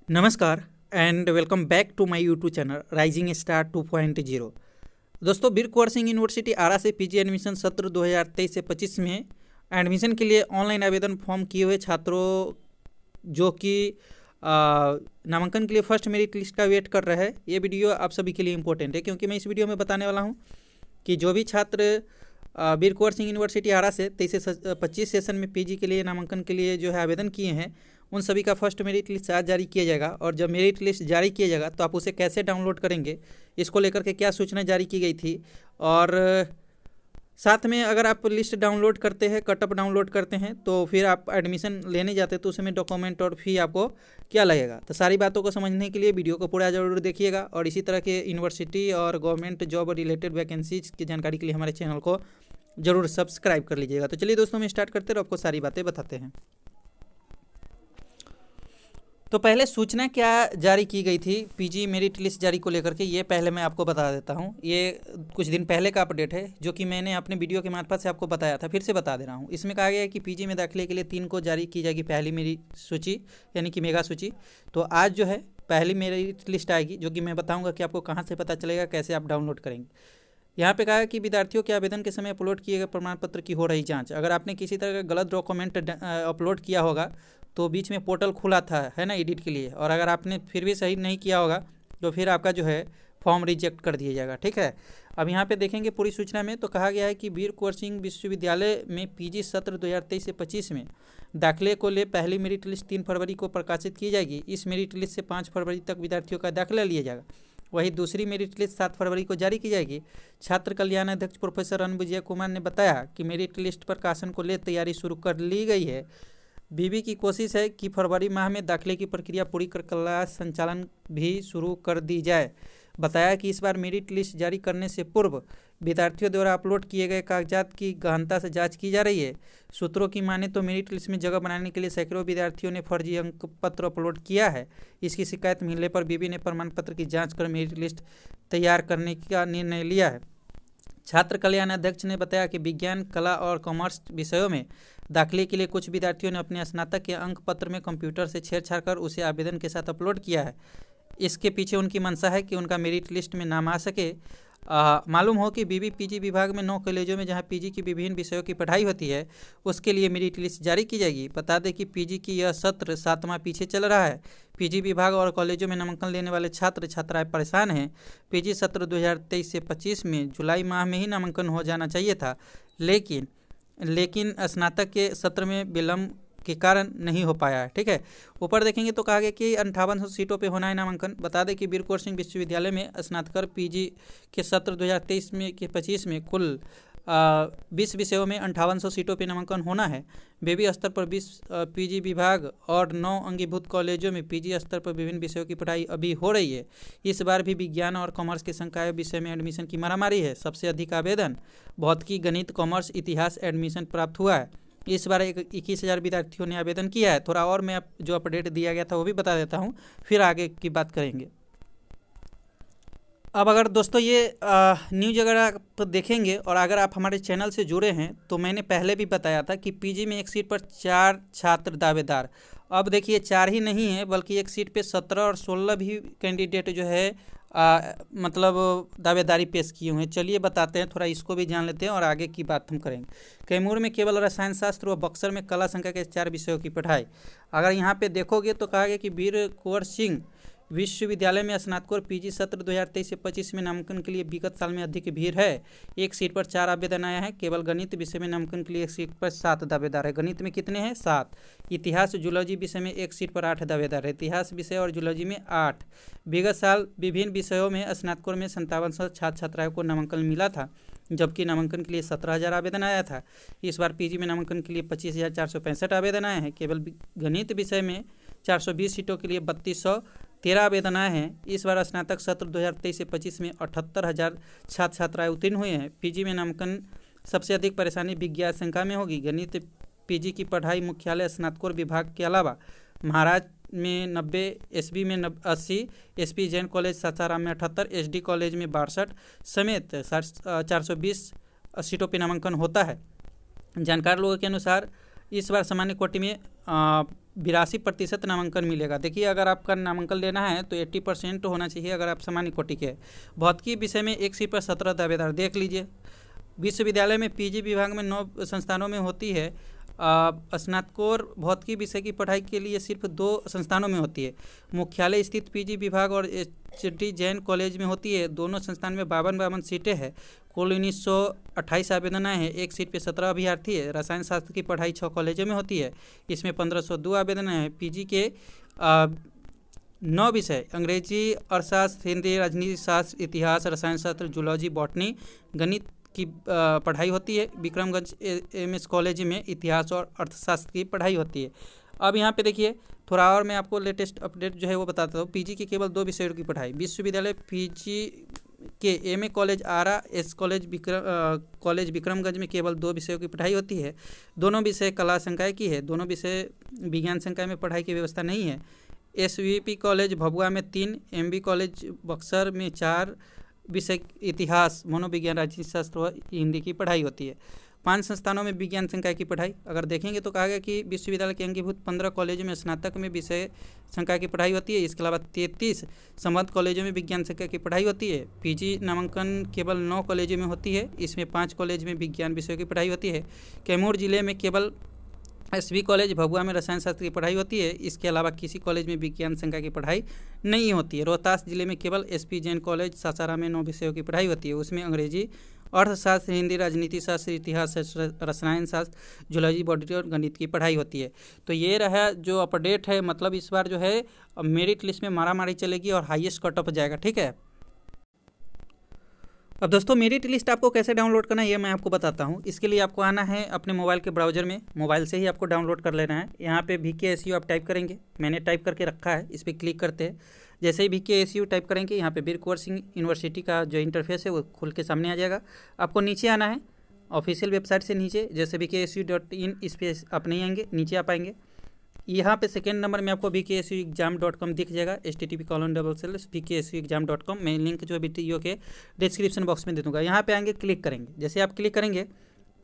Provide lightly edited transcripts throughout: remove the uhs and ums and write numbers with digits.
नमस्कार and welcome back to my YouTube channel rising star 2.0। दोस्तों, वीर Kunwar Singh university आरा से PG admission सत्र 2023 से 25 में एडमिशन के लिए ऑनलाइन आवेदन फॉर्म किए हुए छात्रों जो कि नामांकन के लिए फर्स्ट मेरिट लिस्ट का वेट कर रहे हैं, ये वीडियो आप सभी के लिए इम्पोर्टेंट है क्योंकि मैं इस वीडियो में बताने वाला हूँ कि जो भी छात्र वीर कुंवर सिंह यूनिवर्सिटी आरा से 23 से 25 सेशन में पीजी के लिए नामांकन के लिए जो है आवेदन किए हैं, उन सभी का फर्स्ट मेरिट लिस्ट आज जारी किया जाएगा। और जब मेरिट लिस्ट जारी किया जाएगा तो आप उसे कैसे डाउनलोड करेंगे, इसको लेकर के क्या सूचना जारी की गई थी, और साथ में अगर आप लिस्ट डाउनलोड करते हैं, कटअप डाउनलोड करते हैं, तो फिर आप एडमिशन लेने जाते हैं तो उसमें डॉक्यूमेंट और फी आपको क्या लगेगा। तो सारी बातों को समझने के लिए वीडियो को पूरा जरूर देखिएगा और इसी तरह के यूनिवर्सिटी और गवर्नमेंट जॉब रिलेटेड वैकेंसीज की जानकारी के लिए हमारे चैनल को जरूर सब्सक्राइब कर लीजिएगा। तो चलिए दोस्तों, हम स्टार्ट करते हैं और आपको सारी बातें बताते हैं। तो पहले सूचना क्या जारी की गई थी पीजी मेरिट लिस्ट जारी को लेकर के, ये पहले मैं आपको बता देता हूँ। ये कुछ दिन पहले का अपडेट है जो कि मैंने अपने वीडियो के मार्फत से आपको बताया था, फिर से बता दे रहा हूँ। इसमें कहा गया है कि पीजी में दाखिले के लिए 3 को जारी की जाएगी पहली मेरिट सूची, यानी कि मेगा सूची। तो आज जो है पहली मेरिट लिस्ट आएगी, जो कि मैं बताऊँगा कि आपको कहाँ से पता चलेगा, कैसे आप डाउनलोड करेंगे। यहाँ पे कहा है कि विद्यार्थियों के आवेदन के समय अपलोड किए गए प्रमाण पत्र की हो रही जांच। अगर आपने किसी तरह का गलत डॉक्यूमेंट अपलोड किया होगा तो बीच में पोर्टल खुला था, है ना, एडिट के लिए, और अगर आपने फिर भी सही नहीं किया होगा तो फिर आपका जो है फॉर्म रिजेक्ट कर दिया जाएगा। ठीक है, अब यहाँ पे देखेंगे पूरी सूचना में। तो कहा गया है कि वीर कुंवर सिंह विश्वविद्यालय में पीजी सत्र 2023 से 25 में दाखिले को ले पहली मेरिट लिस्ट 3 फरवरी को प्रकाशित की जाएगी। इस मेरिट लिस्ट से 5 फरवरी तक विद्यार्थियों का दाखिला लिया जाएगा। वहीं दूसरी मेरिट लिस्ट 7 फरवरी को जारी की जाएगी। छात्र कल्याण अध्यक्ष प्रोफेसर रणविजय कुमार ने बताया कि मेरिट लिस्ट प्रकाशन को ले तैयारी शुरू कर ली गई है। बीबी की कोशिश है कि फरवरी माह में दाखिले की प्रक्रिया पूरी कर क्लास संचालन भी शुरू कर दी जाए। बताया कि इस बार मेरिट लिस्ट जारी करने से पूर्व विद्यार्थियों द्वारा अपलोड किए गए कागजात की गहनता से जांच की जा रही है। सूत्रों की माने तो मेरिट लिस्ट में जगह बनाने के लिए सैकड़ों विद्यार्थियों ने फर्जी अंक पत्र अपलोड किया है। इसकी शिकायत मिलने पर बीबी ने प्रमाण पत्र की जाँच कर मेरिट लिस्ट तैयार करने का निर्णय लिया है। छात्र कल्याण अध्यक्ष ने बताया कि विज्ञान, कला और कॉमर्स विषयों में दाखिले के लिए कुछ विद्यार्थियों ने अपने स्नातक के अंक पत्र में कंप्यूटर से छेड़छाड़ कर उसे आवेदन के साथ अपलोड किया है। इसके पीछे उनकी मंशा है कि उनका मेरिट लिस्ट में नाम आ सके। मालूम हो कि बीबी पीजी विभाग में 9 कॉलेजों में जहां पीजी की विभिन्न विषयों की पढ़ाई होती है, उसके लिए मेरिट लिस्ट जारी की जाएगी। बता दें कि पीजी की यह सत्र 7वां पीछे चल रहा है। पीजी विभाग और कॉलेजों में नामांकन लेने वाले छात्र छात्राएं परेशान हैं। पीजी सत्र 2023 से 25 में जुलाई माह में ही नामांकन हो जाना चाहिए था, लेकिन स्नातक के सत्र में विलम्ब के कारण नहीं हो पाया है। ठीक है, ऊपर देखेंगे तो कहा गया कि 5800 सीटों पे होना है नामांकन। बता दें कि वीर कुंवर सिंह विश्वविद्यालय में स्नातक पीजी के सत्र 2023 में के 25 में कुल 20 विषयों में 5800 सीटों पे नामांकन होना है। बेबी स्तर पर 20 पीजी विभाग और 9 अंगीभूत कॉलेजों में पीजी स्तर पर विभिन्न विषयों की पढ़ाई अभी हो रही है। इस बार भी विज्ञान और कॉमर्स के संकाय विषय में एडमिशन की मारामारी है। सबसे अधिक आवेदन भौतिकी, गणित, कॉमर्स, इतिहास एडमिशन प्राप्त हुआ है। इस बार 21,000 विद्यार्थियों ने आवेदन किया है। थोड़ा और मैं जो अपडेट दिया गया था वो भी बता देता हूँ, फिर आगे की बात करेंगे। अब अगर दोस्तों ये न्यूज अगर आप देखेंगे और अगर आप हमारे चैनल से जुड़े हैं तो मैंने पहले भी बताया था कि पीजी में एक सीट पर 4 छात्र दावेदार। अब देखिए 4 ही नहीं है बल्कि एक सीट पे 17 और 16 भी कैंडिडेट जो है मतलब दावेदारी पेश किए हुए हैं। चलिए बताते हैं, थोड़ा इसको भी जान लेते हैं और आगे की बात हम करेंगे। कैमूर में केवल रसायन शास्त्र व बक्सर में कला संख्या के 4 विषयों की पढ़ाई। अगर यहाँ पे देखोगे तो कहा गया कि वीर कुंवर सिंह विश्वविद्यालय में स्नातकोत्तर पीजी सत्र 2023 से 25 में नामांकन के लिए विगत साल में अधिक भीड़ है। एक सीट पर 4 आवेदन आया है। केवल गणित विषय में नामांकन के लिए एक सीट पर 7 दावेदार है। गणित में कितने हैं? 7। इतिहास, जूलॉजी विषय में एक सीट पर 8 दावेदार है। इतिहास विषय और जूलॉजी में 8। विगत साल विभिन्न विषयों में स्नातकोत्तर में 5700 छात्र छात्राओं को नामांकन मिला था, जबकि नामांकन के लिए 17,000 आवेदन आया था। इस बार पीजी में नामांकन के लिए 25,465 आवेदन आए हैं। केवल गणित विषय में 420 सीटों के लिए 3213 आवेदन आए हैं। इस बार स्नातक सत्र 2023 से 25 में 78,000 छात्र छात्राएं उत्तीर्ण हुए हैं। पीजी में नामांकन सबसे अधिक परेशानी विज्ञान संकाय में होगी। गणित पीजी की पढ़ाई मुख्यालय स्नातकोत्तर विभाग के अलावा महाराज में 90, एसबी में 80, एसपी जैन कॉलेज सासाराम में 78, एसडी कॉलेज में 62 समेत 420 सीटों पर नामांकन होता है। जानकार लोगों के अनुसार इस बार सामान्य कोटि में 82% नामांकन मिलेगा। देखिए, अगर आपका नामांकन लेना है तो 80% होना चाहिए अगर आप सामान्य कोटि के हैं। भौतिकी विषय में एक सीट पर 17 दावेदार। देख लीजिए, विश्वविद्यालय में पीजी विभाग में 9 संस्थानों में होती है। स्नातकोर भौतिकी विषय की पढ़ाई के लिए सिर्फ 2 संस्थानों में होती है। मुख्यालय स्थित पीजी विभाग और एचडी जैन कॉलेज में होती है। दोनों संस्थान में 52 सीटें हैं। कुल 1928 आवेदन आए हैं। एक सीट पे 17 अभ्यर्थी है। रसायन शास्त्र की पढ़ाई 6 कॉलेजों में होती है। इसमें 1502 आवेदन हैं। पीजी के 9 विषय अंग्रेजी, अर्थशास्त्र, हिंदी, राजनीति शास्त्र, इतिहास, रसायन शास्त्र, जूलॉजी, बॉटनी, गणित की पढ़ाई होती है। विक्रमगंज एमएस कॉलेज में इतिहास और अर्थशास्त्र की पढ़ाई होती है। अब यहाँ पे देखिए, थोड़ा और मैं आपको लेटेस्ट अपडेट जो है वो बताता हूँ। पीजी की केवल 2 विषयों की पढ़ाई। विश्वविद्यालय पीजी के एमए कॉलेज आरा, एस कॉलेज विक्रमगंज में केवल 2 विषयों की पढ़ाई होती है। दोनों विषय कला संकाय की है। दोनों विषय विज्ञान संकाय में पढ़ाई की व्यवस्था नहीं है। एसवीपी कॉलेज भभुआ में 3, एमबी कॉलेज बक्सर में 4 विषय इतिहास, मनोविज्ञान, राजनीति शास्त्र व हिंदी की पढ़ाई होती है। 5 संस्थानों में विज्ञान संकाय की पढ़ाई अगर देखेंगे तो कहा गया कि विश्वविद्यालय के अंगीभूत 15 कॉलेजों में स्नातक में विषय संकाय की पढ़ाई होती है। इसके अलावा 33 संबद्ध कॉलेजों में विज्ञान संकाय की पढ़ाई होती है। पीजी नामांकन केवल 9 कॉलेजों में होती है। इसमें 5 कॉलेज में विज्ञान विषयों की पढ़ाई होती है। कैमूर जिले में केवल एसवी कॉलेज भभुआ में रसायन शास्त्र की पढ़ाई होती है। इसके अलावा किसी कॉलेज में विज्ञान संकाय की पढ़ाई नहीं होती है। रोहतास जिले में केवल एसपी जैन कॉलेज सासाराम में 9 विषयों की पढ़ाई होती है। उसमें अंग्रेजी, अर्थशास्त्र, हिंदी, राजनीति शास्त्र, इतिहास, रसायन शास्त्र, जूलॉजी, बॉटनी और गणित की पढ़ाई होती है। तो ये रहा जो अपडेट है। मतलब इस बार जो है मेरिट लिस्ट में मारामारी चलेगी और हाईएस्ट कट ऑफ जाएगा। ठीक है। अब दोस्तों, मेरिट लिस्ट आपको कैसे डाउनलोड करना है ये मैं आपको बताता हूँ। इसके लिए आपको आना है अपने मोबाइल के ब्राउज़र में। मोबाइल से ही आपको डाउनलोड कर लेना है। यहाँ पे VKSU आप टाइप करेंगे। मैंने टाइप करके रखा है, इस पर क्लिक करते हैं। जैसे ही VKSU टाइप करेंगे, यहाँ पे वीर कुंवर सिंह यूनिवर्सिटी का जो इंटरफेस है वो खुल के सामने आ जाएगा। आपको नीचे आना है, ऑफिशियल वेबसाइट से नीचे, जैसे VKSU.in, इस पर आप नहीं आएंगे, नीचे आप आएंगे। यहाँ पे सेकेंड नंबर में आपको VKSUexam.com दिख जाएगा। http://VKSUexam.com। मैं लिंक जो वीडियो के डिस्क्रिप्शन बॉक्स में दे दूँगा। यहाँ पे आएंगे, क्लिक करेंगे। जैसे आप क्लिक करेंगे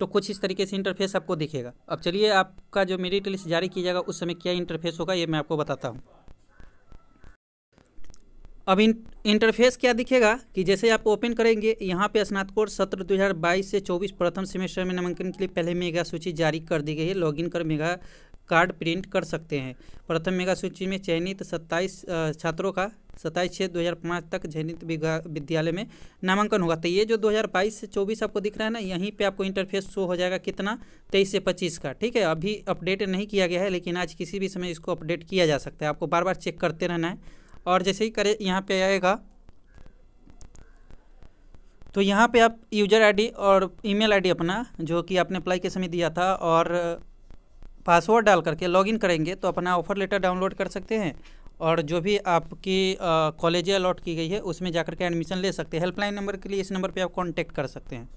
तो कुछ इस तरीके से इंटरफेस आपको दिखेगा। अब चलिए, आपका जो मेरिट लिस्ट जारी किया जाएगा उस समय क्या इंटरफेस होगा ये मैं आपको बताता हूँ। अब इंटरफेस क्या दिखेगा कि जैसे आप ओपन करेंगे, यहाँ पे स्नातकोर सत्र 2022 से 24 प्रथम सेमेस्टर में नामांकन के लिए पहले मेगा सूची जारी कर दी गई है। लॉगिन कर मेगा कार्ड प्रिंट कर सकते हैं। प्रथम मेगा सूची में चयनित 27 छात्रों का 27/6/2005 तक चयनित विद्यालय में नामांकन होगा। तो ये जो 2022 से 24 आपको दिख रहा है ना, यहीं पे आपको इंटरफेस शो हो जाएगा कितना, 23 से 25 का। ठीक है। अभी अपडेट नहीं किया गया है, लेकिन आज किसी भी समय इसको अपडेट किया जा सकता है। आपको बार बार चेक करते रहना है। और जैसे ही करे यहाँ पे आएगा तो यहाँ पे आप यूजर आईडी और ईमेल आईडी अपना जो कि आपने अप्लाई के समय दिया था और पासवर्ड डाल करके लॉगिन करेंगे तो अपना ऑफ़र लेटर डाउनलोड कर सकते हैं। और जो भी आपकी कॉलेज अलॉट की गई है उसमें जाकर के एडमिशन ले सकते हैं। हेल्पलाइन नंबर के लिए इस नंबर पे आप कांटेक्ट कर सकते हैं।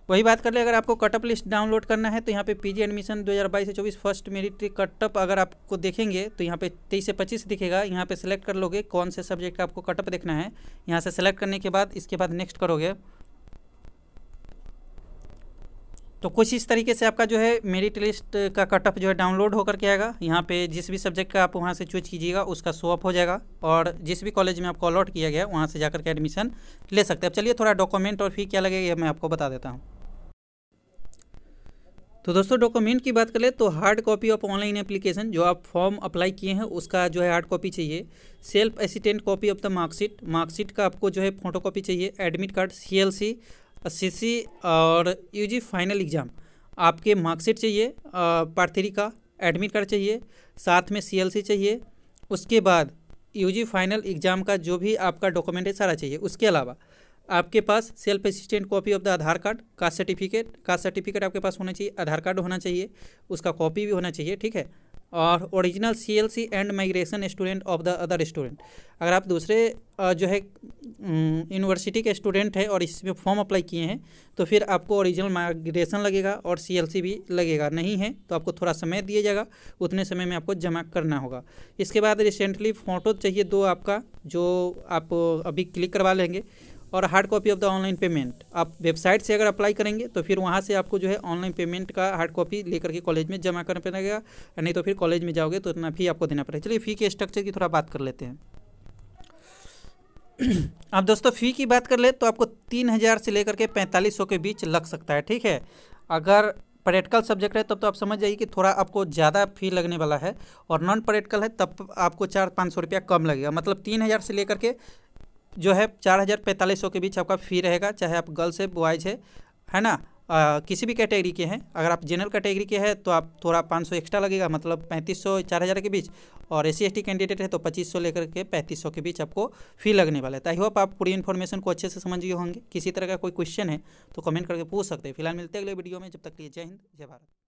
वही बात कर ले, अगर आपको कटअप लिस्ट डाउनलोड करना है तो यहाँ पे पीजी एडमिशन 2022 से 24 फर्स्ट मेरिट कटअप अगर आपको देखेंगे तो यहाँ पे 23 से 25 दिखेगा। यहाँ पे सेलेक्ट कर लोगे कौन से सब्जेक्ट का आपको कटअप देखना है। यहाँ से सेलेक्ट करने के बाद इसके बाद नेक्स्ट करोगे तो कुछ इस तरीके से आपका जो है मेरिट लिस्ट का कटअप जो है डाउनलोड होकर के आएगा। यहाँ पे जिस भी सब्जेक्ट का आप वहाँ से चूज कीजिएगा उसका शो अप हो जाएगा और जिस भी कॉलेज में आपको अलॉट किया गया वहाँ से जाकर के एडमिशन ले सकते हैं। अब चलिए थोड़ा डॉक्यूमेंट और फी क्या लगेगा ये मैं आपको बता देता हूँ। तो दोस्तों, डॉक्यूमेंट की बात करें तो hard copy of online application जो आप फॉर्म अप्लाई किए हैं उसका जो है हार्ड कॉपी चाहिए। Self assistant copy of the marksheet का आपको जो है फोटो कॉपी चाहिए। एडमिट कार्ड, CLC, CC और UG फाइनल एग्ज़ाम आपके मार्कशीट चाहिए। पार्ट 3 का एडमिट कार्ड चाहिए, साथ में CLC चाहिए। उसके बाद UG फाइनल एग्ज़ाम का जो भी आपका डॉक्यूमेंट है सारा चाहिए। उसके अलावा आपके पास self assistant copy of the Aadhaar card, caste certificate आपके पास होना चाहिए, आधार कार्ड होना चाहिए, उसका कॉपी भी होना चाहिए। ठीक है। और original CLC and migration student of the other student. अगर आप दूसरे जो है यूनिवर्सिटी के स्टूडेंट हैं और इसमें फॉर्म अप्लाई किए हैं तो फिर आपको ओरिजिनल माइग्रेशन लगेगा और CLC भी लगेगा। नहीं है तो आपको थोड़ा समय दिया जाएगा, उतने समय में आपको जमा करना होगा। इसके बाद रिसेंटली फ़ोटो चाहिए 2 आपका, जो आप अभी क्लिक करवा लेंगे। और hard copy of the online payment. आप वेबसाइट से अगर अप्लाई करेंगे तो फिर वहाँ से आपको जो है ऑनलाइन पेमेंट का हार्ड कॉपी लेकर के कॉलेज में जमा करना पड़ेगा, नहीं तो फिर कॉलेज में जाओगे तो इतना फ़ी आपको देना पड़ेगा। चलिए फ़ी के स्ट्रक्चर की थोड़ा बात कर लेते हैं। अब दोस्तों फ़ी की बात कर ले तो आपको 3,000 से लेकर के 4,500 के बीच लग सकता है, ठीक है। अगर प्रैक्टिकल सब्जेक्ट है तब तो आप समझ जाइए कि थोड़ा आपको ज़्यादा फ़ी लगने वाला है, और नॉन प्रैक्टिकल है तब आपको 400-500 रुपया कम लगेगा। मतलब 3,000 से लेकर के जो है 4,000-4,500 के बीच आपका फ़ी रहेगा, चाहे आप गर्ल्स है बॉयज़ है ना, किसी भी कैटेगरी के हैं। अगर आप जनरल कैटेगरी के हैं तो आप थोड़ा 500 एक्स्ट्रा लगेगा, मतलब 3,500-4,000 के बीच, और SC/ST कैंडिडेट है तो 2,500 लेकर के 3,500 के बीच आपको फ़ी लगने वाला है। तो आई होप आप पूरी इन्फॉर्मेशन को अच्छे से समझ गए होंगे। किसी तरह का कोई क्वेश्चन है तो कमेंट करके पूछ सकते हैं। फिलहाल मिलते हैं अगले वीडियो में, जब तक के लिए जय हिंद जय भारत।